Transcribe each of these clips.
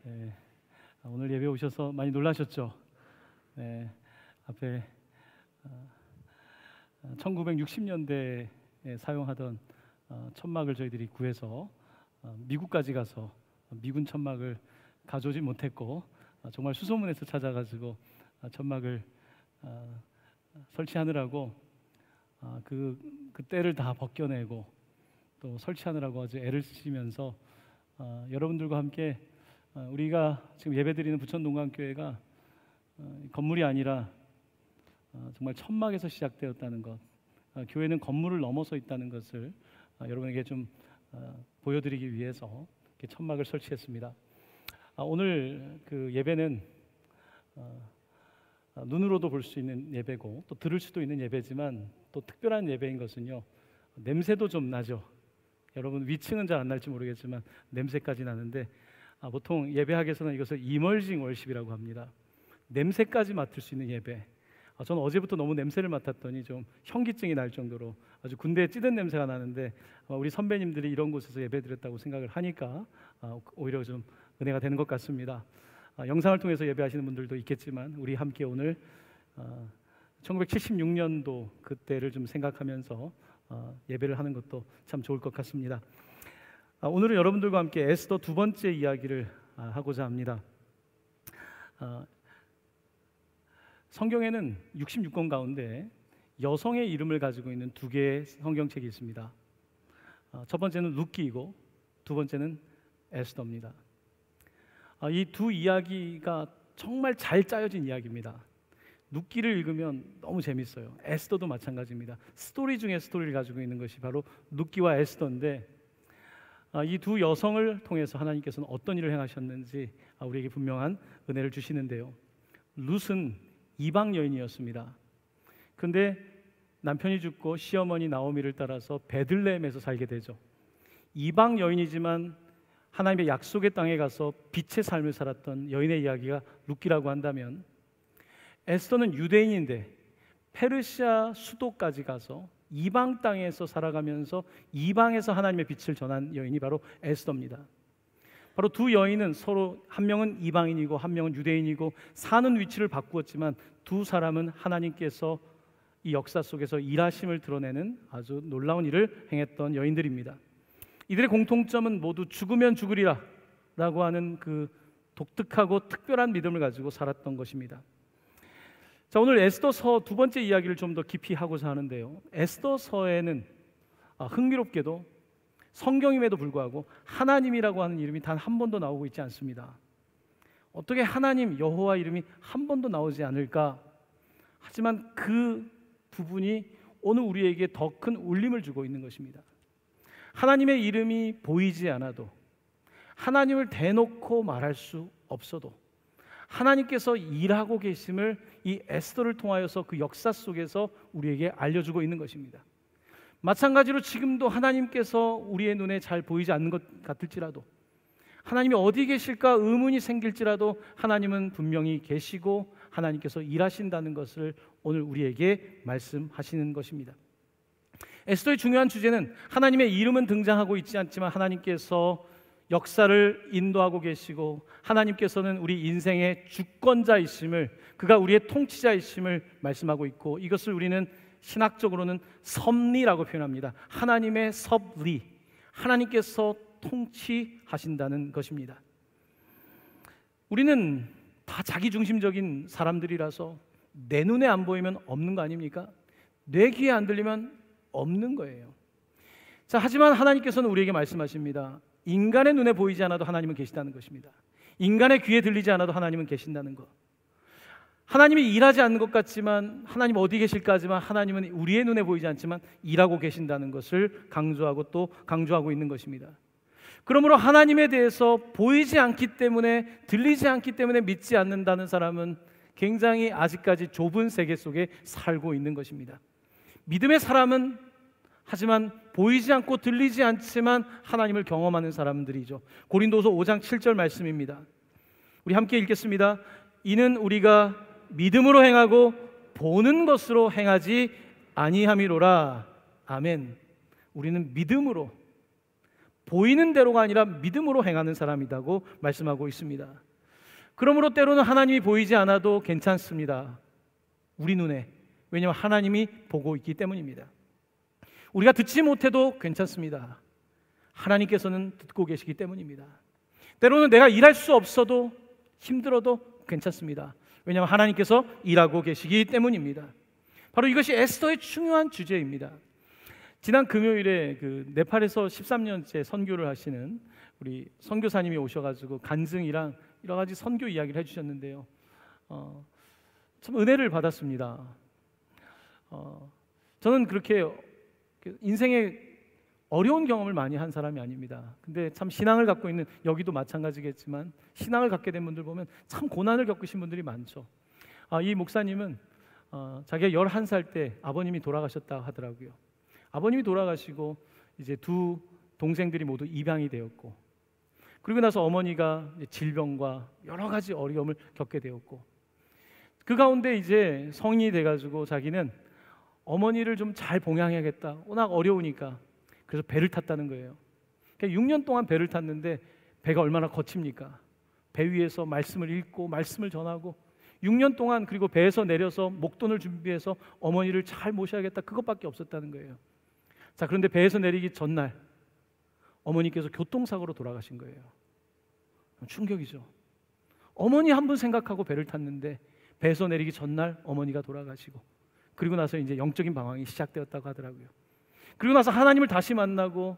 네, 오늘 예배 오셔서 많이 놀라셨죠? 네, 앞에 1960년대에 사용하던 천막을 저희들이 구해서 미국까지 가서 미군 천막을 가져오지 못했고 정말 수소문해서 찾아가지고 천막을 설치하느라고 그 때를 다 벗겨내고 또 설치하느라고 아주 애를 쓰시면서 여러분들과 함께 우리가 지금 예배드리는 부천동강교회가 건물이 아니라 정말 천막에서 시작되었다는 것, 교회는 건물을 넘어서 있다는 것을 여러분에게 좀 보여드리기 위해서 이렇게 천막을 설치했습니다. 오늘 그 예배는 눈으로도 볼 수 있는 예배고 또 들을 수도 있는 예배지만 또 특별한 예배인 것은요, 냄새도 좀 나죠. 여러분 위층은 잘 안 날지 모르겠지만 냄새까지 나는데 보통 예배학에서는 이것을 이머징 월십이라고 합니다. 냄새까지 맡을 수 있는 예배. 저는 어제부터 너무 냄새를 맡았더니 좀 현기증이 날 정도로 아주 군대에 찌든 냄새가 나는데 우리 선배님들이 이런 곳에서 예배드렸다고 생각을 하니까 오히려 좀 은혜가 되는 것 같습니다. 영상을 통해서 예배하시는 분들도 있겠지만 우리 함께 오늘 1976년도 그때를 좀 생각하면서 예배를 하는 것도 참 좋을 것 같습니다. 오늘은 여러분들과 함께 에스더 두 번째 이야기를 하고자 합니다. 성경에는 66권 가운데 여성의 이름을 가지고 있는 두 개의 성경책이 있습니다. 첫 번째는 룻기이고 두 번째는 에스더입니다. 이 두 이야기가 정말 잘 짜여진 이야기입니다. 룻기를 읽으면 너무 재밌어요. 에스더도 마찬가지입니다. 스토리 중에 스토리를 가지고 있는 것이 바로 룻기와 에스더인데 이 두 여성을 통해서 하나님께서는 어떤 일을 행하셨는지 우리에게 분명한 은혜를 주시는데요. 룻은 이방 여인이었습니다. 그런데 남편이 죽고 시어머니 나오미를 따라서 베들레헴에서 살게 되죠. 이방 여인이지만 하나님의 약속의 땅에 가서 빛의 삶을 살았던 여인의 이야기가 룻기라고 한다면, 에스더는 유대인인데 페르시아 수도까지 가서 이방 땅에서 살아가면서 이방에서 하나님의 빛을 전한 여인이 바로 에스더입니다. 바로 두 여인은 서로 한 명은 이방인이고 한 명은 유대인이고 사는 위치를 바꾸었지만 두 사람은 하나님께서 이 역사 속에서 일하심을 드러내는 아주 놀라운 일을 행했던 여인들입니다. 이들의 공통점은 모두 죽으면 죽으리라 라고 하는 그 독특하고 특별한 믿음을 가지고 살았던 것입니다. 자, 오늘 에스더서 두 번째 이야기를 좀 더 깊이 하고자 하는데요, 에스더서에는 흥미롭게도 성경임에도 불구하고 하나님이라고 하는 이름이 단 한 번도 나오고 있지 않습니다. 어떻게 하나님 여호와 이름이 한 번도 나오지 않을까? 하지만 그 부분이 오늘 우리에게 더 큰 울림을 주고 있는 것입니다. 하나님의 이름이 보이지 않아도, 하나님을 대놓고 말할 수 없어도 하나님께서 일하고 계심을 이 에스더를 통하여서 그 역사 속에서 우리에게 알려주고 있는 것입니다. 마찬가지로 지금도 하나님께서 우리의 눈에 잘 보이지 않는 것 같을지라도, 하나님이 어디 계실까 의문이 생길지라도 하나님은 분명히 계시고 하나님께서 일하신다는 것을 오늘 우리에게 말씀하시는 것입니다. 에스더의 중요한 주제는 하나님의 이름은 등장하고 있지 않지만 하나님께서 역사를 인도하고 계시고 하나님께서는 우리 인생의 주권자이심을, 그가 우리의 통치자이심을 말씀하고 있고, 이것을 우리는 신학적으로는 섭리라고 표현합니다. 하나님의 섭리, 하나님께서 통치하신다는 것입니다. 우리는 다 자기중심적인 사람들이라서 내 눈에 안 보이면 없는 거 아닙니까? 내 귀에 안 들리면 없는 거예요. 자, 하지만 하나님께서는 우리에게 말씀하십니다. 인간의 눈에 보이지 않아도 하나님은 계시다는 것입니다. 인간의 귀에 들리지 않아도 하나님은 계신다는 것. 하나님이 일하지 않는 것 같지만 하나님 어디 계실까 하지만 하나님은 우리의 눈에 보이지 않지만 일하고 계신다는 것을 강조하고 또 강조하고 있는 것입니다. 그러므로 하나님에 대해서 보이지 않기 때문에, 들리지 않기 때문에 믿지 않는다는 사람은 굉장히 아직까지 좁은 세계 속에 살고 있는 것입니다. 믿음의 사람은 하지만 보이지 않고 들리지 않지만 하나님을 경험하는 사람들이죠. 고린도서 5장 7절 말씀입니다. 우리 함께 읽겠습니다. 이는 우리가 믿음으로 행하고 보는 것으로 행하지 아니함이로라. 아멘. 우리는 믿음으로, 보이는 대로가 아니라 믿음으로 행하는 사람이라고 말씀하고 있습니다. 그러므로 때로는 하나님이 보이지 않아도 괜찮습니다. 우리 눈에. 왜냐하면 하나님이 보고 있기 때문입니다. 우리가 듣지 못해도 괜찮습니다. 하나님께서는 듣고 계시기 때문입니다. 때로는 내가 일할 수 없어도 힘들어도 괜찮습니다. 왜냐하면 하나님께서 일하고 계시기 때문입니다. 바로 이것이 에스더의 중요한 주제입니다. 지난 금요일에 그 네팔에서 13년째 선교를 하시는 우리 선교사님이 오셔가지고 간증이랑 여러 가지 선교 이야기를 해주셨는데요. 참 은혜를 받았습니다. 저는 그렇게 인생에 어려운 경험을 많이 한 사람이 아닙니다. 근데 참 신앙을 갖고 있는, 여기도 마찬가지겠지만 신앙을 갖게 된 분들 보면 참 고난을 겪으신 분들이 많죠. 이 목사님은 자기가 11살 때 아버님이 돌아가셨다 하더라고요. 아버님이 돌아가시고 이제 두 동생들이 모두 입양이 되었고, 그리고 나서 어머니가 질병과 여러 가지 어려움을 겪게 되었고, 그 가운데 이제 성인이 돼가지고 자기는 어머니를 좀 잘 봉양해야겠다. 워낙 어려우니까. 그래서 배를 탔다는 거예요. 그러니까 6년 동안 배를 탔는데 배가 얼마나 거칩니까? 배 위에서 말씀을 읽고 말씀을 전하고 6년 동안, 그리고 배에서 내려서 목돈을 준비해서 어머니를 잘 모셔야겠다. 그것밖에 없었다는 거예요. 자, 그런데 배에서 내리기 전날 어머니께서 교통사고로 돌아가신 거예요. 충격이죠. 어머니 한 분 생각하고 배를 탔는데 배에서 내리기 전날 어머니가 돌아가시고, 그리고 나서 이제 영적인 방황이 시작되었다고 하더라고요. 그리고 나서 하나님을 다시 만나고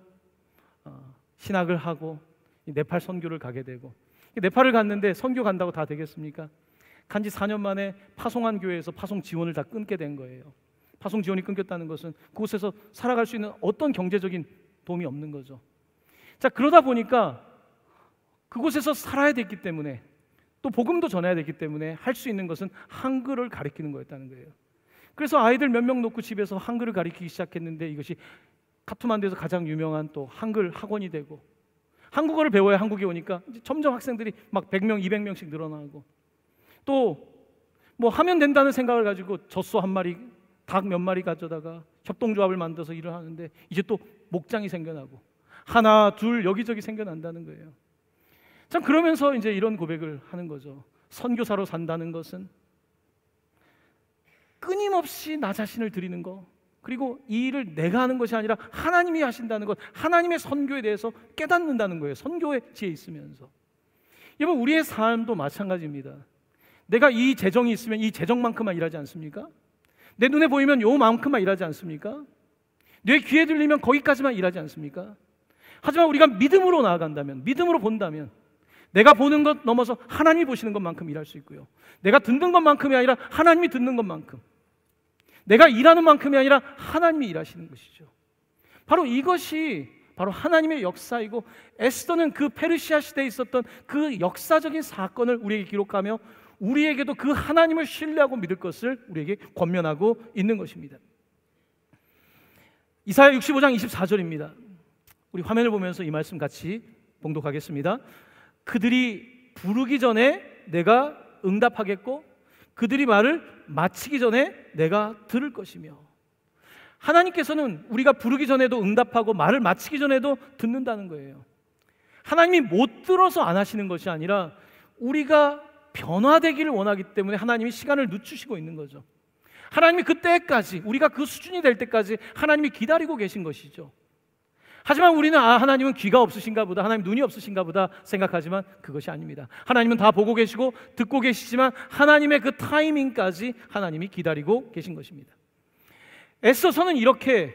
신학을 하고 네팔 선교를 가게 되고, 네팔을 갔는데 선교 간다고 다 되겠습니까? 간지 4년 만에 파송한 교회에서 파송 지원을 다 끊게 된 거예요. 파송 지원이 끊겼다는 것은 그곳에서 살아갈 수 있는 어떤 경제적인 도움이 없는 거죠. 자, 그러다 보니까 그곳에서 살아야 됐기 때문에, 또 복음도 전해야 됐기 때문에 할 수 있는 것은 한글을 가르치는 거였다는 거예요. 그래서 아이들 몇 명 놓고 집에서 한글을 가르치기 시작했는데, 이것이 카투만두에서 가장 유명한 또 한글 학원이 되고, 한국어를 배워야 한국에 오니까 이제 점점 학생들이 막 100명, 200명씩 늘어나고, 또 뭐 하면 된다는 생각을 가지고 젖소 한 마리, 닭 몇 마리 가져다가 협동조합을 만들어서 일을 하는데, 이제 또 목장이 생겨나고 하나 둘 여기저기 생겨난다는 거예요. 참, 그러면서 이제 이런 고백을 하는 거죠. 선교사로 산다는 것은 끊임없이 나 자신을 드리는 거, 그리고 이 일을 내가 하는 것이 아니라 하나님이 하신다는 것, 하나님의 선교에 대해서 깨닫는다는 거예요. 선교의 지에 있으면서. 여러분, 우리의 삶도 마찬가지입니다. 내가 이 재정이 있으면 이 재정만큼만 일하지 않습니까? 내 눈에 보이면 요만큼만 일하지 않습니까? 내 귀에 들리면 거기까지만 일하지 않습니까? 하지만 우리가 믿음으로 나아간다면, 믿음으로 본다면, 내가 보는 것 넘어서 하나님이 보시는 것만큼 일할 수 있고요, 내가 듣는 것만큼이 아니라 하나님이 듣는 것만큼, 내가 일하는 만큼이 아니라 하나님이 일하시는 것이죠. 바로 이것이 바로 하나님의 역사이고, 에스더는 그 페르시아 시대에 있었던 그 역사적인 사건을 우리에게 기록하며 우리에게도 그 하나님을 신뢰하고 믿을 것을 우리에게 권면하고 있는 것입니다. 이사야 65장 24절입니다. 우리 화면을 보면서 이 말씀 같이 봉독하겠습니다. 그들이 부르기 전에 내가 응답하겠고 그들이 말을 마치기 전에 내가 들을 것이며, 하나님께서는 우리가 부르기 전에도 응답하고 말을 마치기 전에도 듣는다는 거예요. 하나님이 못 들어서 안 하시는 것이 아니라 우리가 변화되기를 원하기 때문에 하나님이 시간을 늦추시고 있는 거죠. 하나님이 그때까지, 우리가 그 수준이 될 때까지 하나님이 기다리고 계신 것이죠. 하지만 우리는 하나님은 귀가 없으신가 보다, 하나님 눈이 없으신가 보다 생각하지만 그것이 아닙니다. 하나님은 다 보고 계시고 듣고 계시지만 하나님의 그 타이밍까지 하나님이 기다리고 계신 것입니다. 에스더서는 이렇게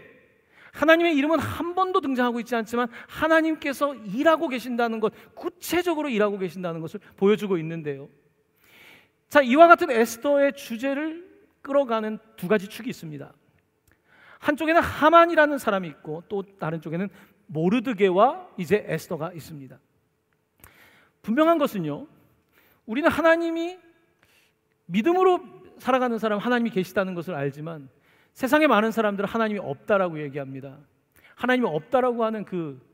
하나님의 이름은 한 번도 등장하고 있지 않지만 하나님께서 일하고 계신다는 것, 구체적으로 일하고 계신다는 것을 보여주고 있는데요. 자, 이와 같은 에스더의 주제를 끌어가는 두 가지 축이 있습니다. 한쪽에는 하만이라는 사람이 있고 또 다른 쪽에는 모르드게와 이제 에스더가 있습니다. 분명한 것은요, 우리는 하나님이 믿음으로 살아가는 사람, 하나님이 계시다는 것을 알지만 세상에 많은 사람들은 하나님이 없다라고 얘기합니다. 하나님이 없다라고 하는 그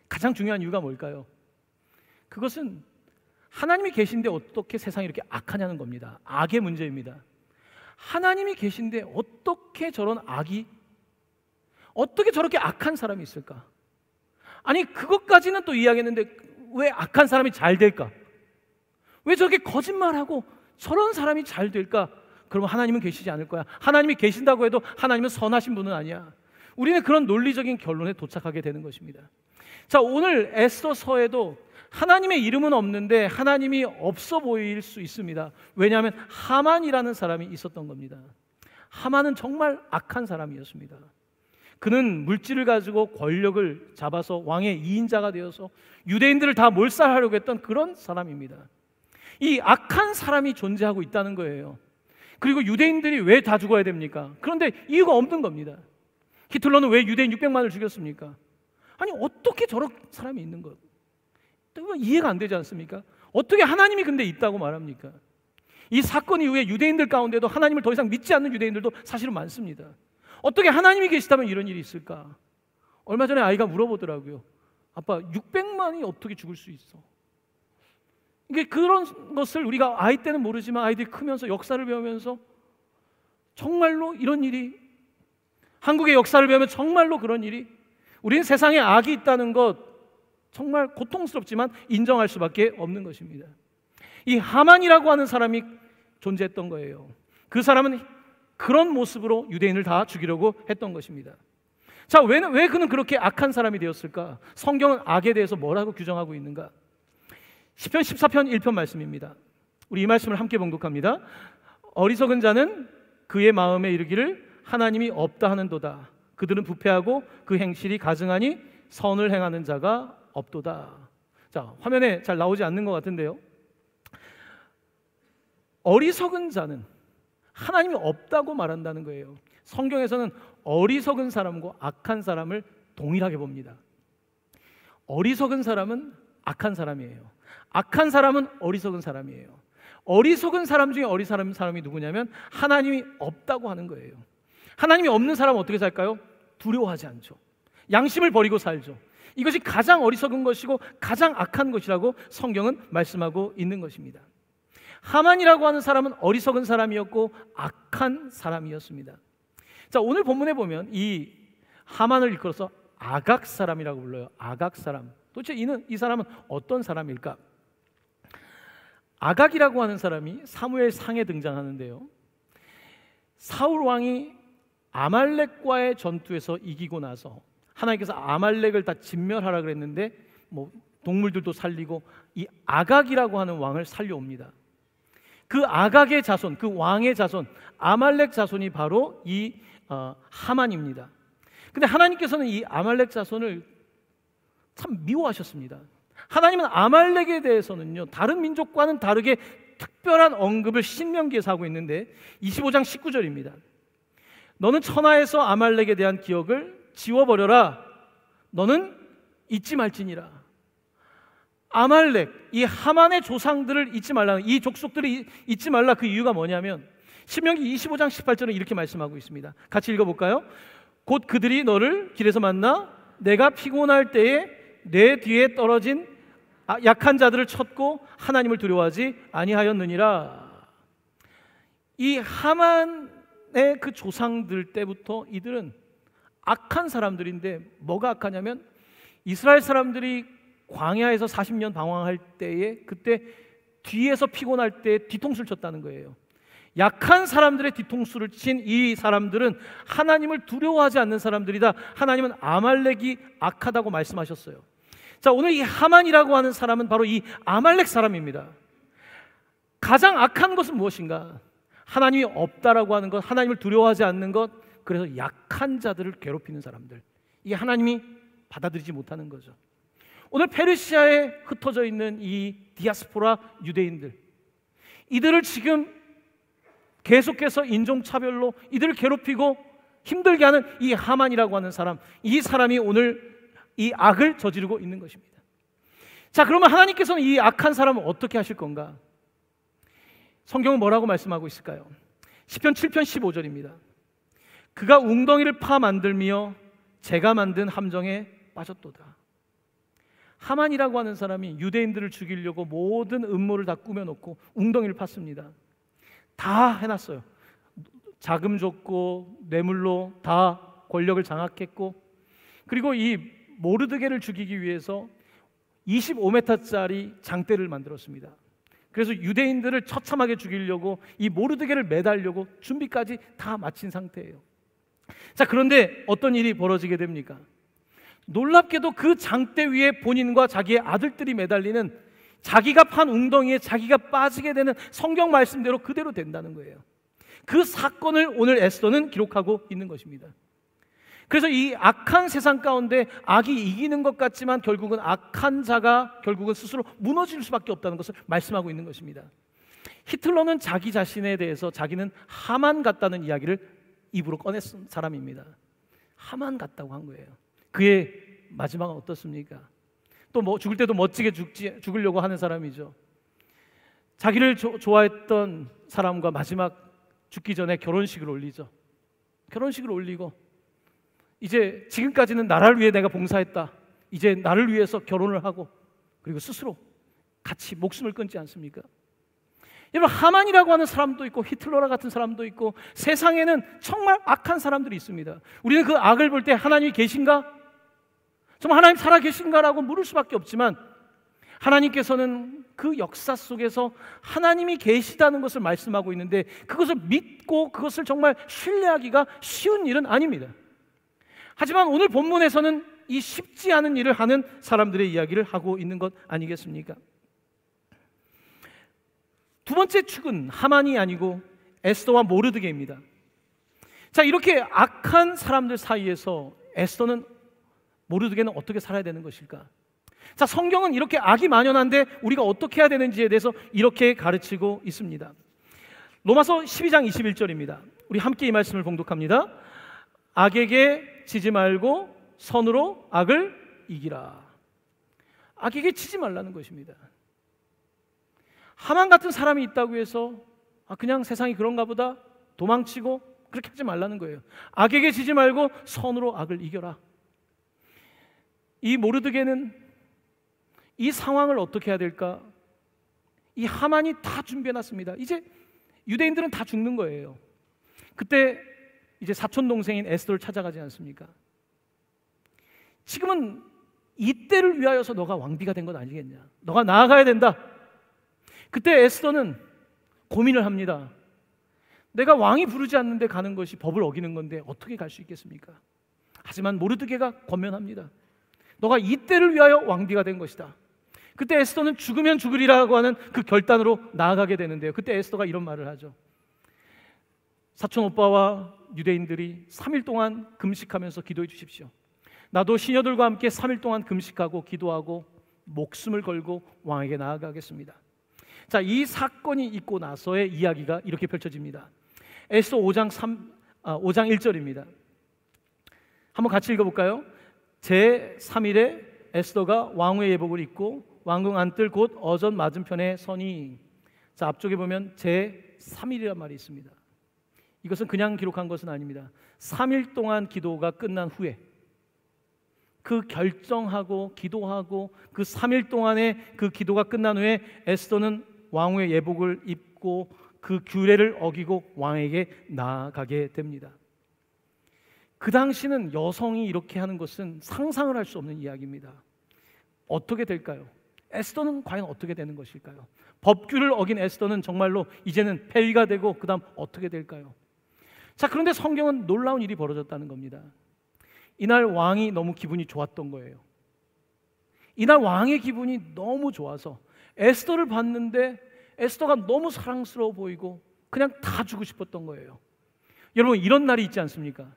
가장 중요한 이유가 뭘까요? 그것은 하나님이 계신데 어떻게 세상이 이렇게 악하냐는 겁니다. 악의 문제입니다. 하나님이 계신데 어떻게 저런 악이, 어떻게 저렇게 악한 사람이 있을까? 아니 그것까지는 또 이해하겠는데 왜 악한 사람이 잘 될까? 왜 저렇게 거짓말하고 저런 사람이 잘 될까? 그러면 하나님은 계시지 않을 거야. 하나님이 계신다고 해도 하나님은 선하신 분은 아니야. 우리는 그런 논리적인 결론에 도착하게 되는 것입니다. 자, 오늘 에스더서에도 하나님의 이름은 없는데 하나님이 없어 보일 수 있습니다. 왜냐하면 하만이라는 사람이 있었던 겁니다. 하만은 정말 악한 사람이었습니다. 그는 물질을 가지고 권력을 잡아서 왕의 2인자가 되어서 유대인들을 다 몰살하려고 했던 그런 사람입니다. 이 악한 사람이 존재하고 있다는 거예요. 그리고 유대인들이 왜 다 죽어야 됩니까? 그런데 이유가 없는 겁니다. 히틀러는 왜 유대인 600만을 죽였습니까? 아니 어떻게 저런 사람이 있는 것? 이해가 안 되지 않습니까? 어떻게 하나님이 근데 있다고 말합니까? 이 사건 이후에 유대인들 가운데도 하나님을 더 이상 믿지 않는 유대인들도 사실은 많습니다. 어떻게 하나님이 계시다면 이런 일이 있을까? 얼마 전에 아이가 물어보더라고요. 아빠 600만이 어떻게 죽을 수 있어? 이게 그런 것을 우리가 아이 때는 모르지만 아이들이 크면서 역사를 배우면서 정말로 이런 일이, 한국의 역사를 배우면 정말로 그런 일이, 우리는 세상에 악이 있다는 것 정말 고통스럽지만 인정할 수밖에 없는 것입니다. 이 하만이라고 하는 사람이 존재했던 거예요. 그 사람은 그런 모습으로 유대인을 다 죽이려고 했던 것입니다. 자, 왜 그는 그렇게 악한 사람이 되었을까? 성경은 악에 대해서 뭐라고 규정하고 있는가? 시편 14편 1편 말씀입니다. 우리 이 말씀을 함께 봉독합니다. 어리석은 자는 그의 마음에 이르기를 하나님이 없다 하는도다. 그들은 부패하고 그 행실이 가증하니 선을 행하는 자가 없도다. 자, 화면에 잘 나오지 않는 것 같은데요. 어리석은 자는 하나님이 없다고 말한다는 거예요. 성경에서는 어리석은 사람과 악한 사람을 동일하게 봅니다. 어리석은 사람은 악한 사람이에요. 악한 사람은 어리석은 사람이에요. 어리석은 사람 중에 어리석은 사람이 누구냐면 하나님이 없다고 하는 거예요. 하나님이 없는 사람은 어떻게 살까요? 두려워하지 않죠. 양심을 버리고 살죠. 이것이 가장 어리석은 것이고 가장 악한 것이라고 성경은 말씀하고 있는 것입니다. 하만이라고 하는 사람은 어리석은 사람이었고 악한 사람이었습니다. 자, 오늘 본문에 보면 이 하만을 일컬어서 아각 사람이라고 불러요. 아각 사람. 도대체 이 사람은 어떤 사람일까? 아각이라고 하는 사람이 사무엘 상에 등장하는데요. 사울 왕이 아말렉과의 전투에서 이기고 나서 하나님께서 아말렉을 다 진멸하라 그랬는데 동물들도 살리고 이 아각이라고 하는 왕을 살려옵니다. 그 아각의 자손, 그 왕의 자손, 아말렉 자손이 바로 이 하만입니다. 근데 하나님께서는 이 아말렉 자손을 참 미워하셨습니다. 하나님은 아말렉에 대해서는요, 다른 민족과는 다르게 특별한 언급을 신명기에서 하고 있는데 25장 19절입니다. 너는 천하에서 아말렉에 대한 기억을 지워버려라. 너는 잊지 말지니라. 아말렉, 이 하만의 조상들을 잊지 말라. 이 족속들을 잊지 말라. 그 이유가 뭐냐면 신명기 25장 18절은 이렇게 말씀하고 있습니다. 같이 읽어볼까요? 곧 그들이 너를 길에서 만나 내가 피곤할 때에 내 뒤에 떨어진 약한 자들을 쳤고 하나님을 두려워하지 아니하였느니라. 이 하만의 그 조상들 때부터 이들은 악한 사람들인데 뭐가 악하냐면 이스라엘 사람들이 광야에서 40년 방황할 때에 그때 뒤에서 피곤할 때 뒤통수를 쳤다는 거예요. 약한 사람들의 뒤통수를 친 이 사람들은 하나님을 두려워하지 않는 사람들이다. 하나님은 아말렉이 악하다고 말씀하셨어요. 자, 오늘 이 하만이라고 하는 사람은 바로 이 아말렉 사람입니다. 가장 악한 것은 무엇인가? 하나님이 없다라고 하는 것, 하나님을 두려워하지 않는 것, 그래서 약한 자들을 괴롭히는 사람들. 이게 하나님이 받아들이지 못하는 거죠. 오늘 페르시아에 흩어져 있는 이 디아스포라 유대인들, 이들을 지금 계속해서 인종차별로 이들을 괴롭히고 힘들게 하는 이 하만이라고 하는 사람, 이 사람이 오늘 이 악을 저지르고 있는 것입니다. 자, 그러면 하나님께서는 이 악한 사람을 어떻게 하실 건가? 성경은 뭐라고 말씀하고 있을까요? 시편 7편 15절입니다. 그가 웅덩이를 파 만들며 제가 만든 함정에 빠졌도다. 하만이라고 하는 사람이 유대인들을 죽이려고 모든 음모를 다 꾸며놓고 웅덩이를 팠습니다. 다 해놨어요. 자금 줬고 뇌물로 다 권력을 장악했고, 그리고 이 모르드게를 죽이기 위해서 25m짜리 장대를 만들었습니다. 그래서 유대인들을 처참하게 죽이려고 이 모르드게를 매달려고 준비까지 다 마친 상태예요. 자, 그런데 어떤 일이 벌어지게 됩니까? 놀랍게도 그 장대 위에 본인과 자기의 아들들이 매달리는, 자기가 판 웅덩이에 자기가 빠지게 되는 성경 말씀대로 그대로 된다는 거예요. 그 사건을 오늘 에스더는 기록하고 있는 것입니다. 그래서 이 악한 세상 가운데 악이 이기는 것 같지만 결국은 악한 자가 결국은 스스로 무너질 수밖에 없다는 것을 말씀하고 있는 것입니다. 히틀러는 자기 자신에 대해서 자기는 하만 같다는 이야기를 입으로 꺼냈던 사람입니다. 하만 같다고 한 거예요. 그의 마지막은 어떻습니까? 또 뭐 죽을 때도 멋지게 죽으려고 하는 사람이죠. 자기를 좋아했던 사람과 마지막 죽기 전에 결혼식을 올리죠. 결혼식을 올리고 이제 지금까지는 나라를 위해 내가 봉사했다, 이제 나를 위해서 결혼을 하고 그리고 스스로 같이 목숨을 끊지 않습니까? 여러분, 하만이라고 하는 사람도 있고 히틀러라 같은 사람도 있고 세상에는 정말 악한 사람들이 있습니다. 우리는 그 악을 볼 때 하나님이 계신가? 정말 하나님 살아 계신가라고 물을 수밖에 없지만 하나님께서는 그 역사 속에서 하나님이 계시다는 것을 말씀하고 있는데 그것을 믿고 그것을 정말 신뢰하기가 쉬운 일은 아닙니다. 하지만 오늘 본문에서는 이 쉽지 않은 일을 하는 사람들의 이야기를 하고 있는 것 아니겠습니까? 두 번째 축은 하만이 아니고 에스더와 모르드게입니다. 자, 이렇게 악한 사람들 사이에서 에스더는, 모르드게는 어떻게 살아야 되는 것일까? 자, 성경은 이렇게 악이 만연한데 우리가 어떻게 해야 되는지에 대해서 이렇게 가르치고 있습니다. 로마서 12장 21절입니다. 우리 함께 이 말씀을 봉독합니다. 악에게 지지 말고 선으로 악을 이기라. 악에게 치지 말라는 것입니다. 하만 같은 사람이 있다고 해서 그냥 세상이 그런가 보다 도망치고 그렇게 하지 말라는 거예요. 악에게 지지 말고 선으로 악을 이겨라. 이 모르드게는 이 상황을 어떻게 해야 될까? 이 하만이 다 준비해놨습니다. 이제 유대인들은 다 죽는 거예요. 그때 이제 사촌 동생인 에스더를 찾아가지 않습니까? 지금은 이때를 위하여서 너가 왕비가 된 건 아니겠냐? 너가 나아가야 된다. 그때 에스더는 고민을 합니다. 내가 왕이 부르지 않는데 가는 것이 법을 어기는 건데 어떻게 갈 수 있겠습니까? 하지만 모르드게가 권면합니다. 너가 이때를 위하여 왕비가 된 것이다. 그때 에스더는 죽으면 죽으리라고 하는 그 결단으로 나아가게 되는데요. 그때 에스더가 이런 말을 하죠. 사촌 오빠와 유대인들이 3일 동안 금식하면서 기도해 주십시오. 나도 시녀들과 함께 3일 동안 금식하고 기도하고 목숨을 걸고 왕에게 나아가겠습니다. 자, 이 사건이 있고 나서의 이야기가 이렇게 펼쳐집니다. 에스더 5장 1절입니다. 한번 같이 읽어볼까요? 제3일에 에스더가 왕후의 예복을 입고 왕궁 안뜰 곧 어전 맞은편에 서니. 자, 앞쪽에 보면 제3일이란 말이 있습니다. 이것은 그냥 기록한 것은 아닙니다. 3일 동안 기도가 끝난 후에, 그 결정하고 기도하고 그 3일 동안의 그 기도가 끝난 후에 에스더는 왕후의 예복을 입고 그 규례를 어기고 왕에게 나아가게 됩니다. 그 당시는 여성이 이렇게 하는 것은 상상을 할 수 없는 이야기입니다. 어떻게 될까요? 에스더는 과연 어떻게 되는 것일까요? 법규를 어긴 에스더는 정말로 이제는 폐위가 되고 그 다음 어떻게 될까요? 자, 그런데 성경은 놀라운 일이 벌어졌다는 겁니다. 이날 왕이 너무 기분이 좋았던 거예요. 이날 왕의 기분이 너무 좋아서 에스더를 봤는데 에스더가 너무 사랑스러워 보이고 그냥 다 주고 싶었던 거예요. 여러분, 이런 날이 있지 않습니까?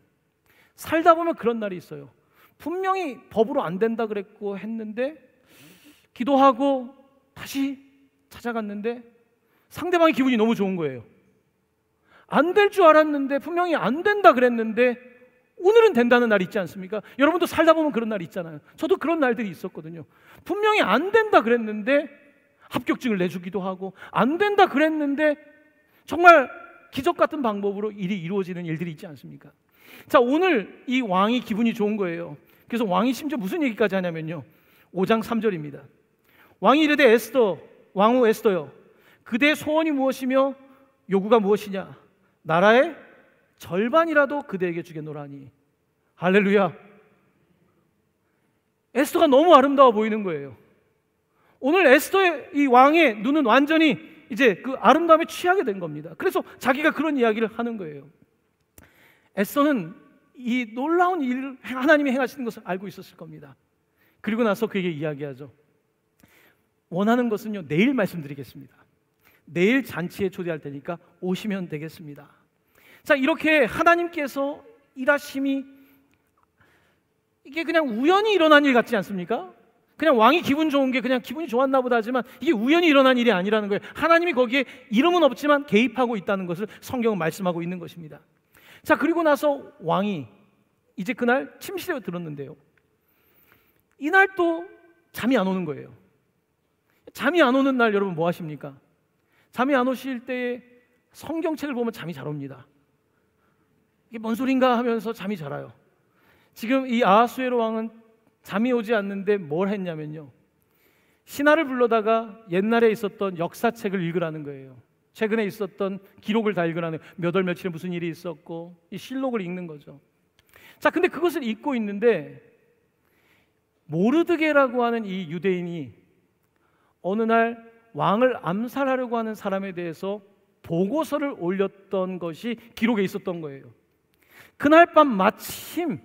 살다 보면 그런 날이 있어요. 분명히 법으로 안 된다 그랬고 했는데 기도하고 다시 찾아갔는데 상대방의 기분이 너무 좋은 거예요. 안 될 줄 알았는데 분명히 안 된다 그랬는데 오늘은 된다는 날 있지 않습니까? 여러분도 살다 보면 그런 날이 있잖아요. 저도 그런 날들이 있었거든요. 분명히 안 된다 그랬는데 합격증을 내주기도 하고 안 된다 그랬는데 정말 기적 같은 방법으로 일이 이루어지는 일들이 있지 않습니까? 자, 오늘 이 왕이 기분이 좋은 거예요. 그래서 왕이 심지어 무슨 얘기까지 하냐면요, 5장 3절입니다. 왕이 이르되 에스더, 왕후 에스더여, 그대의 소원이 무엇이며 요구가 무엇이냐? 나라의 절반이라도 그대에게 주겠노라니. 할렐루야. 에스더가 너무 아름다워 보이는 거예요. 오늘 에스더의 이 왕의 눈은 완전히 이제 그 아름다움에 취하게 된 겁니다. 그래서 자기가 그런 이야기를 하는 거예요. 에스더는 이 놀라운 일을 하나님이 행하시는 것을 알고 있었을 겁니다. 그리고 나서 그에게 이야기하죠. 원하는 것은요, 내일 말씀드리겠습니다. 내일 잔치에 초대할 테니까 오시면 되겠습니다. 자, 이렇게 하나님께서 일하심이 이게 그냥 우연히 일어난 일 같지 않습니까? 그냥 왕이 기분 좋은 게 그냥 기분이 좋았나 보다 하지만 이게 우연히 일어난 일이 아니라는 거예요. 하나님이 거기에 이름은 없지만 개입하고 있다는 것을 성경은 말씀하고 있는 것입니다. 자, 그리고 나서 왕이 이제 그날 침실에 들었는데요, 이날 또 잠이 안 오는 거예요. 잠이 안 오는 날 여러분 뭐 하십니까? 잠이 안 오실 때에 성경책을 보면 잠이 잘 옵니다. 이게 뭔 소린가 하면서 잠이 잘 와요. 지금 이 아하수에로 왕은 잠이 오지 않는데 뭘 했냐면요, 신하를 불러다가 옛날에 있었던 역사책을 읽으라는 거예요. 최근에 있었던 기록을 다 읽으라는 거예요. 몇 월 며칠에 무슨 일이 있었고 이 실록을 읽는 거죠. 자, 근데 그것을 읽고 있는데 모르드게라고 하는 이 유대인이 어느 날 왕을 암살하려고 하는 사람에 대해서 보고서를 올렸던 것이 기록에 있었던 거예요. 그날 밤 마침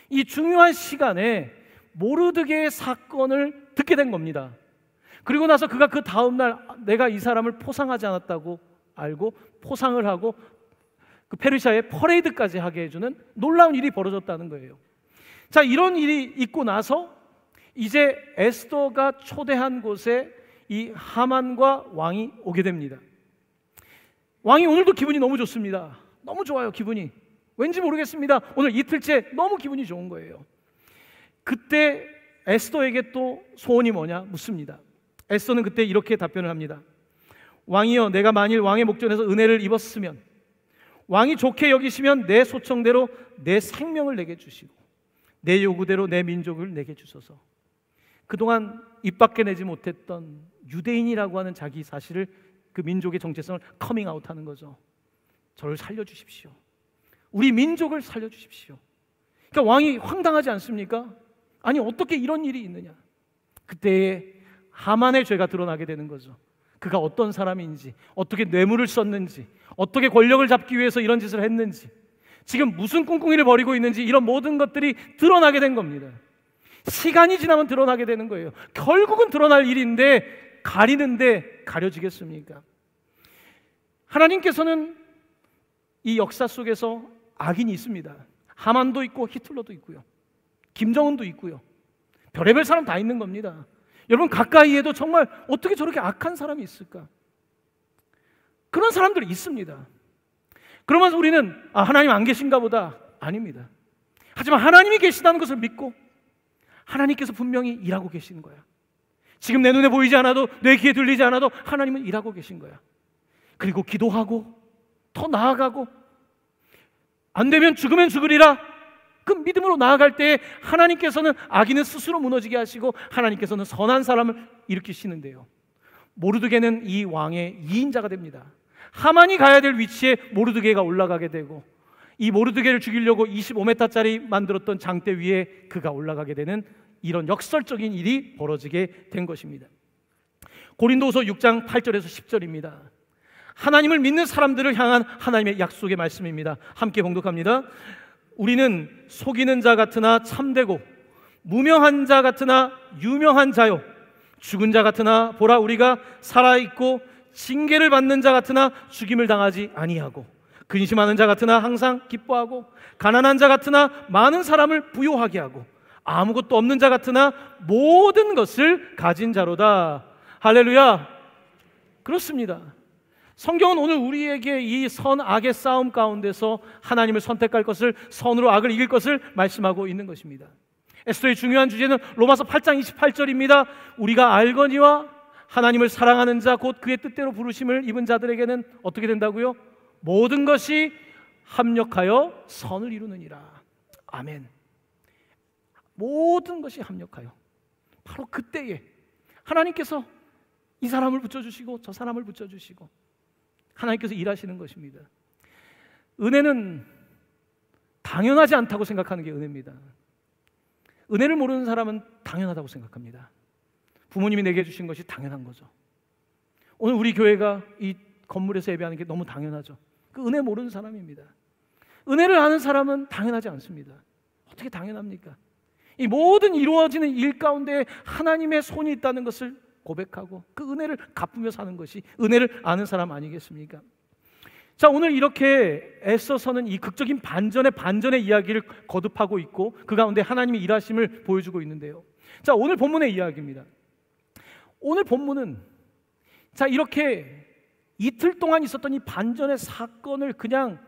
이 중요한 시간에 모르드게의 사건을 듣게 된 겁니다. 그리고 나서 그가 그 다음날 내가 이 사람을 포상하지 않았다고 알고 포상을 하고 그 페르시아의 퍼레이드까지 하게 해주는 놀라운 일이 벌어졌다는 거예요. 자, 이런 일이 있고 나서 이제 에스더가 초대한 곳에 이 하만과 왕이 오게 됩니다. 왕이 오늘도 기분이 너무 좋습니다. 너무 좋아요, 기분이. 왠지 모르겠습니다. 오늘 이틀째 너무 기분이 좋은 거예요. 그때 에스더에게 또 소원이 뭐냐 묻습니다. 에스더는 그때 이렇게 답변을 합니다. 왕이여, 내가 만일 왕의 목전에서 은혜를 입었으면 왕이 좋게 여기시면 내 소청대로 내 생명을 내게 주시고 내 요구대로 내 민족을 내게 주소서. 그동안 입 밖에 내지 못했던 유대인이라고 하는 자기 사실을, 그 민족의 정체성을 커밍아웃하는 거죠. 저를 살려주십시오. 우리 민족을 살려주십시오. 그러니까 왕이 황당하지 않습니까? 아니, 어떻게 이런 일이 있느냐. 그때에 하만의 죄가 드러나게 되는 거죠. 그가 어떤 사람인지, 어떻게 뇌물을 썼는지, 어떻게 권력을 잡기 위해서 이런 짓을 했는지, 지금 무슨 꿍꿍이를 벌이고 있는지, 이런 모든 것들이 드러나게 된 겁니다. 시간이 지나면 드러나게 되는 거예요. 결국은 드러날 일인데 가리는데 가려지겠습니까? 하나님께서는 이 역사 속에서 악인이 있습니다. 하만도 있고 히틀러도 있고요, 김정은도 있고요, 별의별 사람 다 있는 겁니다. 여러분, 가까이에도 정말 어떻게 저렇게 악한 사람이 있을까? 그런 사람들이 있습니다. 그러면서 우리는 하나님 안 계신가 보다. 아닙니다. 하지만 하나님이 계시다는 것을 믿고 하나님께서 분명히 일하고 계시는 거야. 지금 내 눈에 보이지 않아도, 내 귀에 들리지 않아도 하나님은 일하고 계신 거야. 그리고 기도하고 더 나아가고 안 되면 죽으면 죽으리라, 그 믿음으로 나아갈 때 하나님께서는 악인은 스스로 무너지게 하시고 하나님께서는 선한 사람을 일으키시는데요, 모르드게는 이 왕의 2인자가 됩니다. 하만이 가야 될 위치에 모르드게가 올라가게 되고, 이 모르드게를 죽이려고 25m짜리 만들었던 장대 위에 그가 올라가게 되는 이런 역설적인 일이 벌어지게 된 것입니다. 고린도후서 6장 8절에서 10절입니다. 하나님을 믿는 사람들을 향한 하나님의 약속의 말씀입니다. 함께 봉독합니다. 우리는 속이는 자 같으나 참되고 무명한 자 같으나 유명한 자요, 죽은 자 같으나 보라 우리가 살아있고 징계를 받는 자 같으나 죽임을 당하지 아니하고 근심하는 자 같으나 항상 기뻐하고 가난한 자 같으나 많은 사람을 부요하게 하고 아무것도 없는 자 같으나 모든 것을 가진 자로다. 할렐루야. 그렇습니다. 성경은 오늘 우리에게 이 선악의 싸움 가운데서 하나님을 선택할 것을, 선으로 악을 이길 것을 말씀하고 있는 것입니다. 에스더의 중요한 주제는 로마서 8장 28절입니다. 우리가 알거니와 하나님을 사랑하는 자 곧 그의 뜻대로 부르심을 입은 자들에게는 어떻게 된다고요? 모든 것이 합력하여 선을 이루느니라. 아멘. 모든 것이 합력하여, 바로 그때에 하나님께서 이 사람을 붙여주시고 저 사람을 붙여주시고 하나님께서 일하시는 것입니다. 은혜는 당연하지 않다고 생각하는 게 은혜입니다. 은혜를 모르는 사람은 당연하다고 생각합니다. 부모님이 내게 주신 것이 당연한 거죠. 오늘 우리 교회가 이 건물에서 예배하는 게 너무 당연하죠. 그 은혜 모르는 사람입니다. 은혜를 아는 사람은 당연하지 않습니다. 어떻게 당연합니까? 이 모든 이루어지는 일 가운데 하나님의 손이 있다는 것을 고백하고 그 은혜를 갚으며 사는 것이 은혜를 아는 사람 아니겠습니까? 자, 오늘 이렇게 애써서는 이 극적인 반전의 이야기를 거듭하고 있고 그 가운데 하나님의 일하심을 보여주고 있는데요. 자, 오늘 본문의 이야기입니다. 오늘 본문은 자, 이렇게 이틀 동안 있었던 이 반전의 사건을 그냥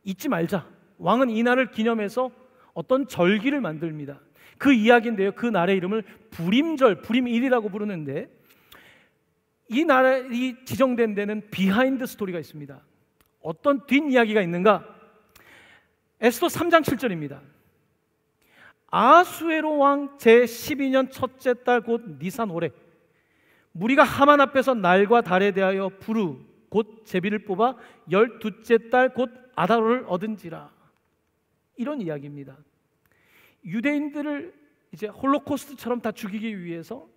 잊지 말자. 왕은 이날을 기념해서 어떤 절기를 만듭니다. 그 이야기인데요. 그 날의 이름을 부림절, 부림일이라고 부르는데 이 날이 지정된 데는 비하인드 스토리가 있습니다. 어떤 뒷이야기가 있는가? 에스더 3장 7절입니다. 아수에로 왕 제12년 첫째 달 곧 니산 월에 무리가 하만 앞에서 날과 달에 대하여 부르 곧 제비를 뽑아 12째 달 곧 아다로를 얻은지라. 이런 이야기입니다. 유대인들을 이제 홀로코스트처럼 다 죽이기 위해서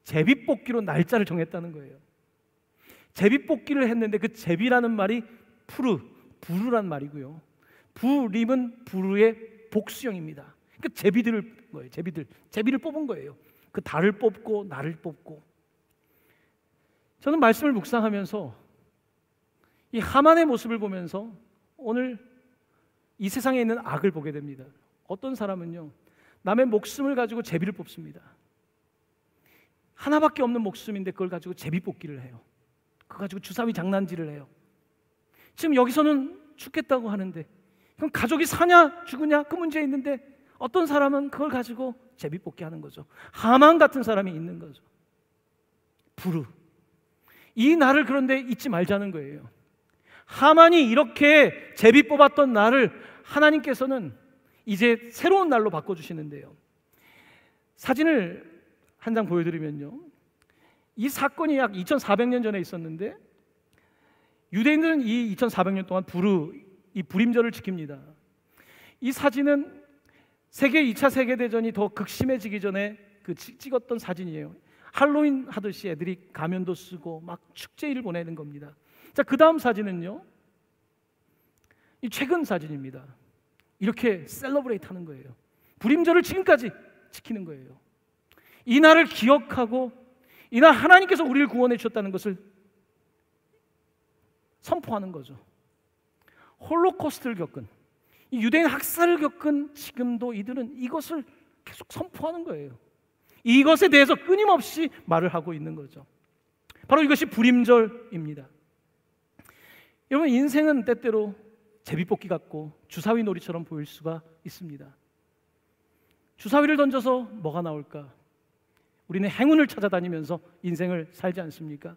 제비 뽑기로 날짜를 정했다는 거예요. 제비 뽑기를 했는데 그 제비라는 말이 부르란 말이고요. 부림은 부르의 복수형입니다. 그러니까 제비를 뽑은 거예요. 그 달을 뽑고 날을 뽑고. 저는 말씀을 묵상하면서 이 하만의 모습을 보면서 오늘 이 세상에 있는 악을 보게 됩니다. 어떤 사람은요, 남의 목숨을 가지고 제비를 뽑습니다. 하나밖에 없는 목숨인데 그걸 가지고 제비 뽑기를 해요. 그거 가지고 주사위 장난질을 해요. 지금 여기서는 죽겠다고 하는데 그럼 가족이 사냐 죽으냐 그 문제에 있는데 어떤 사람은 그걸 가지고 제비 뽑기 하는 거죠. 하만 같은 사람이 있는 거죠. 부르. 이 날을 그런데 잊지 말자는 거예요. 하만이 이렇게 제비 뽑았던 날을 하나님께서는 이제 새로운 날로 바꿔주시는데요. 사진을 한 장 보여드리면요, 이 사건이 약 2400년 전에 있었는데 유대인들은 이 2400년 동안 이 부림절을 지킵니다. 이 사진은 2차 세계대전이 더 극심해지기 전에 찍었던 사진이에요. 할로윈 하듯이 애들이 가면도 쓰고 막 축제일을 보내는 겁니다. 자, 그 다음 사진은요, 이 최근 사진입니다. 이렇게 셀러브레이트 하는 거예요. 부림절을 지금까지 지키는 거예요. 이 날을 기억하고 이날 하나님께서 우리를 구원해 주셨다는 것을 선포하는 거죠. 홀로코스트를 겪은, 이 유대인 학살을 겪은 지금도 이들은 이것을 계속 선포하는 거예요. 이것에 대해서 끊임없이 말을 하고 있는 거죠. 바로 이것이 부림절입니다. 여러분, 인생은 때때로 제비뽑기 같고 주사위 놀이처럼 보일 수가 있습니다. 주사위를 던져서 뭐가 나올까? 우리는 행운을 찾아다니면서 인생을 살지 않습니까?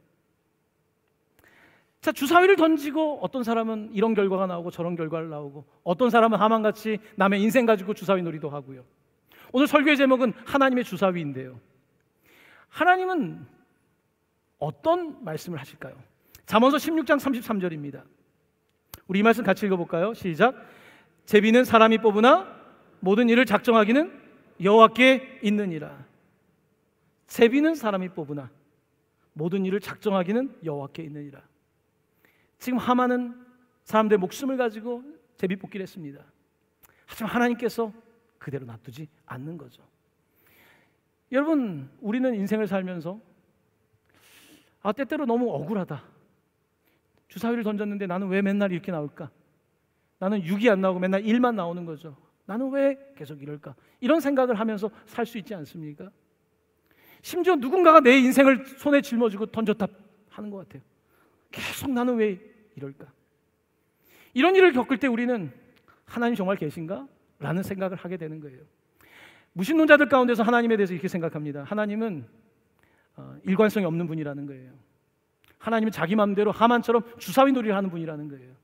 자, 주사위를 던지고 어떤 사람은 이런 결과가 나오고 저런 결과가 나오고 어떤 사람은 하만같이 남의 인생 가지고 주사위 놀이도 하고요. 오늘 설교의 제목은 하나님의 주사위인데요. 하나님은 어떤 말씀을 하실까요? 잠언서 16장 33절입니다. 우리 이 말씀 같이 읽어볼까요? 시작. 제비는 사람이 뽑으나 모든 일을 작정하기는 여호와께 있느니라. 제비는 사람이 뽑으나 모든 일을 작정하기는 여호와께 있느니라. 지금 하만은 사람들의 목숨을 가지고 제비 뽑기를 했습니다. 하지만 하나님께서 그대로 놔두지 않는 거죠. 여러분, 우리는 인생을 살면서 때때로 너무 억울하다. 주사위를 던졌는데 나는 왜 맨날 이렇게 나올까? 나는 6이 안 나오고 맨날 1만 나오는 거죠. 나는 왜 계속 이럴까? 이런 생각을 하면서 살 수 있지 않습니까? 심지어 누군가가 내 인생을 손에 짊어지고 던졌다 하는 것 같아요. 계속 나는 왜 이럴까? 이런 일을 겪을 때 우리는 하나님 정말 계신가? 라는 생각을 하게 되는 거예요. 무신론자들 가운데서 하나님에 대해서 이렇게 생각합니다. 하나님은 일관성이 없는 분이라는 거예요. 하나님은 자기 마음대로 하만처럼 주사위 놀이를 하는 분이라는 거예요.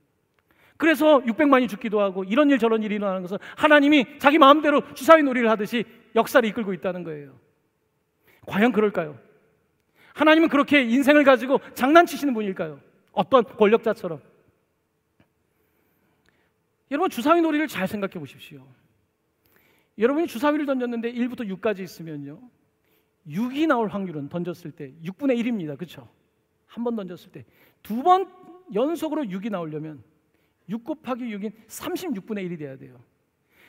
그래서 600만이 죽기도 하고 이런 일 저런 일이 일어나는 것은 하나님이 자기 마음대로 주사위 놀이를 하듯이 역사를 이끌고 있다는 거예요. 과연 그럴까요? 하나님은 그렇게 인생을 가지고 장난치시는 분일까요? 어떤 권력자처럼. 여러분, 주사위 놀이를 잘 생각해 보십시오. 여러분이 주사위를 던졌는데 1부터 6까지 있으면요, 6이 나올 확률은 던졌을 때 6분의 1입니다. 그렇죠? 한 번 던졌을 때 두 번 연속으로 6이 나오려면 6 곱하기 6인 36분의 1이 돼야 돼요.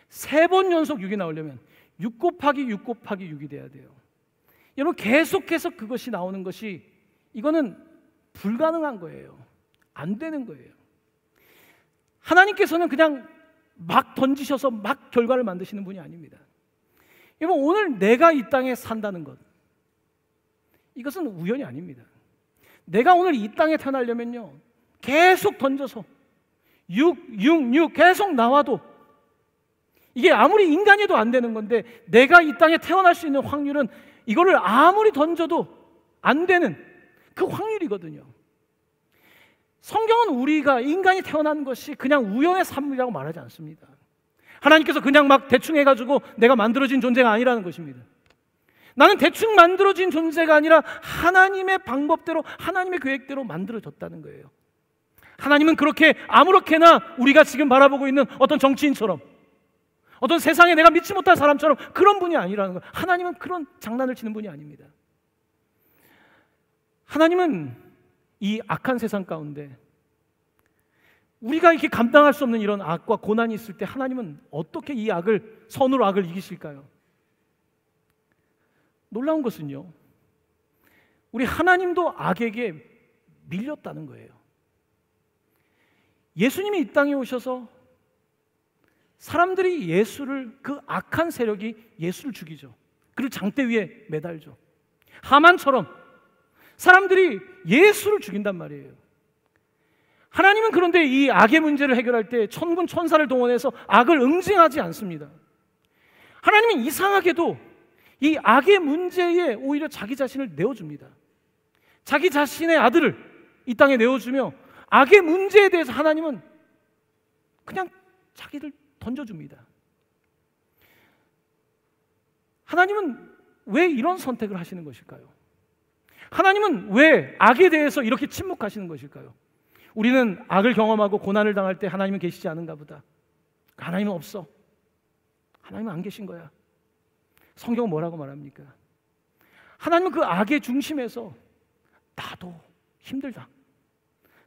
세 번 연속 6이 나오려면 6 곱하기 6 곱하기 6이 돼야 돼요. 여러분, 계속해서 그것이 나오는 것이, 이거는 불가능한 거예요. 안 되는 거예요. 하나님께서는 그냥 막 던지셔서 막 결과를 만드시는 분이 아닙니다. 여러분, 오늘 내가 이 땅에 산다는 것, 이것은 우연이 아닙니다. 내가 오늘 이 땅에 태어나려면요, 계속 던져서 6 계속 나와도, 이게 아무리 인간이 해도 안 되는 건데, 내가 이 땅에 태어날 수 있는 확률은 이거를 아무리 던져도 안 되는 그 확률이거든요. 성경은 우리가 인간이 태어난 것이 그냥 우연의 산물이라고 말하지 않습니다. 하나님께서 그냥 막 대충 해가지고 내가 만들어진 존재가 아니라는 것입니다. 나는 대충 만들어진 존재가 아니라 하나님의 방법대로, 하나님의 계획대로 만들어졌다는 거예요. 하나님은 그렇게 아무렇게나 우리가 지금 바라보고 있는 어떤 정치인처럼, 어떤 세상에 내가 믿지 못할 사람처럼 그런 분이 아니라는 거예요. 하나님은 그런 장난을 치는 분이 아닙니다. 하나님은 이 악한 세상 가운데 우리가 이렇게 감당할 수 없는 이런 악과 고난이 있을 때 하나님은 어떻게 이 악을, 선으로 악을 이기실까요? 놀라운 것은요, 우리 하나님도 악에게 밀렸다는 거예요. 예수님이 이 땅에 오셔서 사람들이 예수를, 그 악한 세력이 예수를 죽이죠. 그를 장대 위에 매달죠. 하만처럼 사람들이 예수를 죽인단 말이에요. 하나님은 그런데 이 악의 문제를 해결할 때 천군 천사를 동원해서 악을 응징하지 않습니다. 하나님은 이상하게도 이 악의 문제에 오히려 자기 자신을 내어줍니다. 자기 자신의 아들을 이 땅에 내어주며 악의 문제에 대해서 하나님은 그냥 자기를 던져줍니다. 하나님은 왜 이런 선택을 하시는 것일까요? 하나님은 왜 악에 대해서 이렇게 침묵하시는 것일까요? 우리는 악을 경험하고 고난을 당할 때 하나님은 계시지 않은가 보다. 하나님은 없어. 하나님은 안 계신 거야. 성경은 뭐라고 말합니까? 하나님은 그 악의 중심에서 나도 힘들다,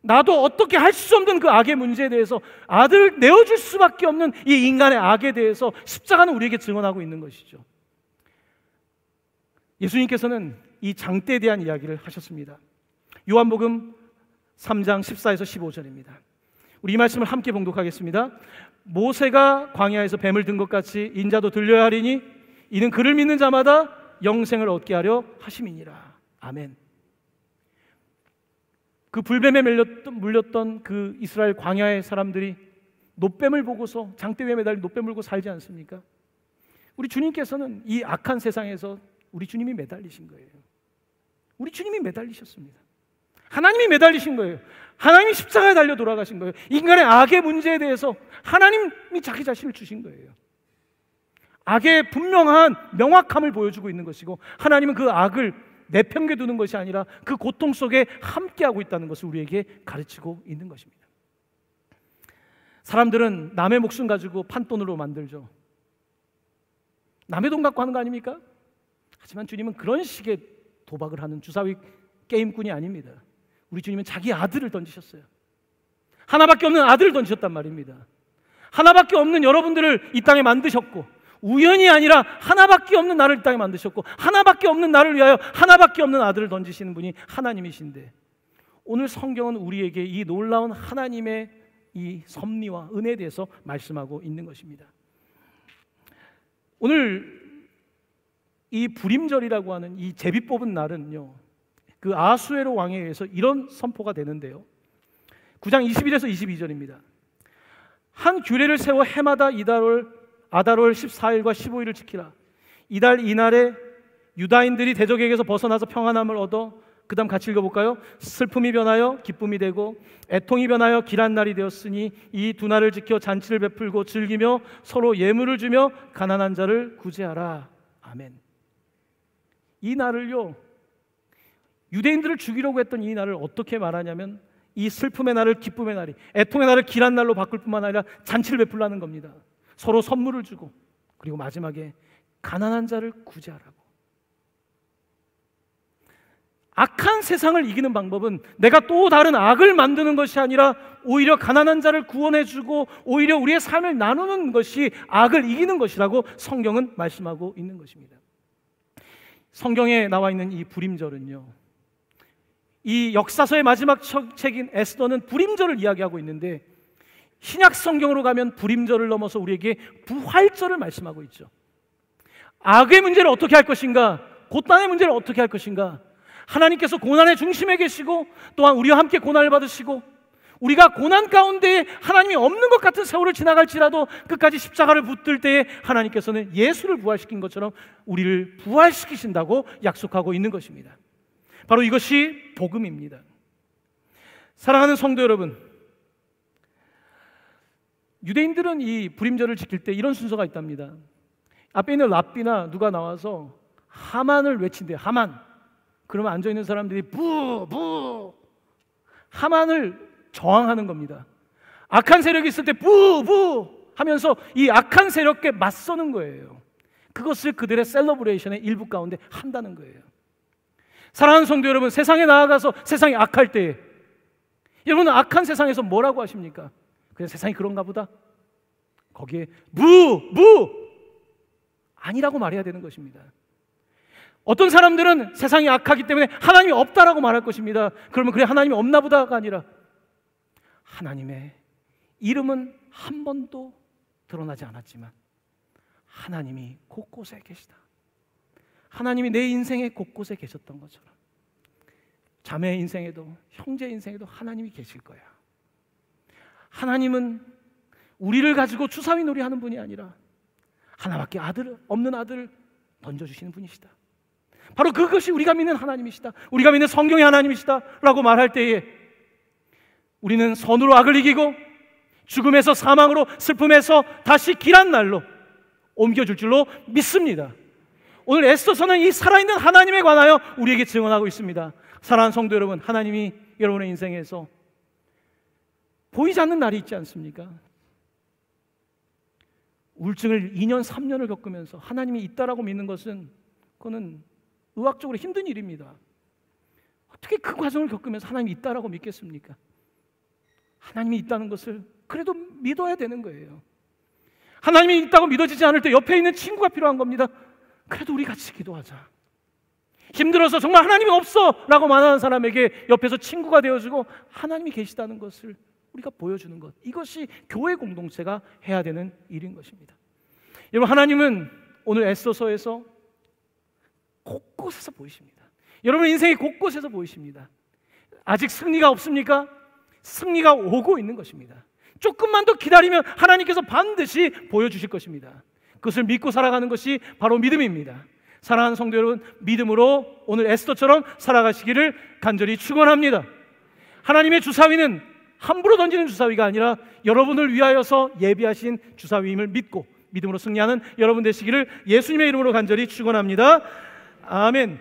나도 어떻게 할 수 없는 그 악의 문제에 대해서 아들을 내어줄 수밖에 없는 이 인간의 악에 대해서 십자가는 우리에게 증언하고 있는 것이죠. 예수님께서는 이 장대에 대한 이야기를 하셨습니다. 요한복음 3장 14에서 15절입니다. 우리 이 말씀을 함께 봉독하겠습니다. 모세가 광야에서 뱀을 든 것 같이 인자도 들려야 하리니 이는 그를 믿는 자마다 영생을 얻게 하려 하심이니라. 아멘. 그 불뱀에 물렸던 그 이스라엘 광야의 사람들이 놋뱀을 보고서, 장대 위에 매달린 놋뱀을 보고 살지 않습니까? 우리 주님께서는 이 악한 세상에서 우리 주님이 매달리신 거예요. 우리 주님이 매달리셨습니다. 하나님이 매달리신 거예요. 하나님이 십자가에 달려 돌아가신 거예요. 인간의 악의 문제에 대해서 하나님이 자기 자신을 주신 거예요. 악의 분명한 명확함을 보여주고 있는 것이고, 하나님은 그 악을 내팽개두는 것이 아니라 그 고통 속에 함께하고 있다는 것을 우리에게 가르치고 있는 것입니다. 사람들은 남의 목숨 가지고 판돈으로 만들죠. 남의 돈 갖고 하는 거 아닙니까? 하지만 주님은 그런 식의 도박을 하는 주사위 게임꾼이 아닙니다. 우리 주님은 자기 아들을 던지셨어요. 하나밖에 없는 아들을 던지셨단 말입니다. 하나밖에 없는 여러분들을 이 땅에 만드셨고, 우연이 아니라 하나밖에 없는 나를 이 땅에 만드셨고, 하나밖에 없는 나를 위하여 하나밖에 없는 아들을 던지시는 분이 하나님이신데, 오늘 성경은 우리에게 이 놀라운 하나님의 이 섭리와 은혜에 대해서 말씀하고 있는 것입니다. 오늘 이 부림절이라고 하는 이 제비 뽑은 날은요, 그 아수에로 왕에 의해서 이런 선포가 되는데요, 9장 21에서 22절입니다. 한 규례를 세워 해마다 아달월 14일과 15일을 지키라. 이달 이날에 유다인들이 대적에게서 벗어나서 평안함을 얻어, 그 다음 같이 읽어볼까요? 슬픔이 변하여 기쁨이 되고 애통이 변하여 길한 날이 되었으니 이 두 날을 지켜 잔치를 베풀고 즐기며 서로 예물을 주며 가난한 자를 구제하라. 아멘. 이 날을요, 유대인들을 죽이려고 했던 이 날을 어떻게 말하냐면, 이 슬픔의 날을 기쁨의 날이, 애통의 날을 길한 날로 바꿀 뿐만 아니라 잔치를 베풀라는 겁니다. 서로 선물을 주고 그리고 마지막에 가난한 자를 구제하라고. 악한 세상을 이기는 방법은 내가 또 다른 악을 만드는 것이 아니라 오히려 가난한 자를 구원해주고 오히려 우리의 삶을 나누는 것이 악을 이기는 것이라고 성경은 말씀하고 있는 것입니다. 성경에 나와 있는 이 불임절은요, 이 역사서의 마지막 책인 에스더는 불임절을 이야기하고 있는데, 신약 성경으로 가면 불임절을 넘어서 우리에게 부활절을 말씀하고 있죠. 악의 문제를 어떻게 할 것인가, 고난의 문제를 어떻게 할 것인가, 하나님께서 고난의 중심에 계시고 또한 우리와 함께 고난을 받으시고, 우리가 고난 가운데 하나님이 없는 것 같은 세월을 지나갈지라도 끝까지 십자가를 붙들 때에 하나님께서는 예수를 부활시킨 것처럼 우리를 부활시키신다고 약속하고 있는 것입니다. 바로 이것이 복음입니다. 사랑하는 성도 여러분, 유대인들은 이 불임절을 지킬 때 이런 순서가 있답니다. 앞에 있는 랍비나 누가 나와서 하만을 외친대요. 하만. 그러면 앉아있는 사람들이 부! 하만을 저항하는 겁니다. 악한 세력이 있을 때 부! 하면서 이 악한 세력에 맞서는 거예요. 그것을 그들의 셀러브레이션의 일부 가운데 한다는 거예요. 사랑하는 성도 여러분, 세상에 나아가서 세상이 악할 때 여러분은 악한 세상에서 뭐라고 하십니까? 그냥 세상이 그런가 보다. 거기에 부! 아니라고 말해야 되는 것입니다. 어떤 사람들은 세상이 악하기 때문에 하나님이 없다라고 말할 것입니다. 그러면 그래, 하나님이 없나 보다가 아니라 하나님의 이름은 한 번도 드러나지 않았지만 하나님이 곳곳에 계시다. 하나님이 내 인생의 곳곳에 계셨던 것처럼 자매 인생에도 형제 인생에도 하나님이 계실 거야. 하나님은 우리를 가지고 주사위 놀이하는 분이 아니라 하나밖에 없는 아들을 던져주시는 분이시다. 바로 그것이 우리가 믿는 하나님이시다, 우리가 믿는 성경의 하나님이시다 라고 말할 때에 우리는 선으로 악을 이기고 죽음에서 사망으로, 슬픔에서 다시 길한 날로 옮겨줄 줄로 믿습니다. 오늘 에스더서는 이 살아있는 하나님에 관하여 우리에게 증언하고 있습니다. 사랑하는 성도 여러분, 하나님이 여러분의 인생에서 보이지 않는 날이 있지 않습니까? 우울증을 2년, 3년을 겪으면서 하나님이 있다라고 믿는 것은 그거는 의학적으로 힘든 일입니다. 어떻게 그 과정을 겪으면서 하나님이 있다라고 믿겠습니까? 하나님이 있다는 것을 그래도 믿어야 되는 거예요. 하나님이 있다고 믿어지지 않을 때 옆에 있는 친구가 필요한 겁니다. 그래도 우리 같이 기도하자. 힘들어서 정말 하나님이 없어 라고 말하는 사람에게 옆에서 친구가 되어주고 하나님이 계시다는 것을 우리가 보여주는 것, 이것이 교회 공동체가 해야 되는 일인 것입니다. 여러분, 하나님은 오늘 에스더서에서 곳곳에서 보이십니다. 여러분 인생의 곳곳에서 보이십니다. 아직 승리가 없습니까? 승리가 오고 있는 것입니다. 조금만 더 기다리면 하나님께서 반드시 보여주실 것입니다. 그것을 믿고 살아가는 것이 바로 믿음입니다. 사랑하는 성도 여러분, 믿음으로 오늘 에스더처럼 살아가시기를 간절히 축원합니다. 하나님의 주사위는 함부로 던지는 주사위가 아니라 여러분을 위하여서 예비하신 주사위임을 믿고 믿음으로 승리하는 여러분 되시기를 예수님의 이름으로 간절히 축원합니다. 아멘.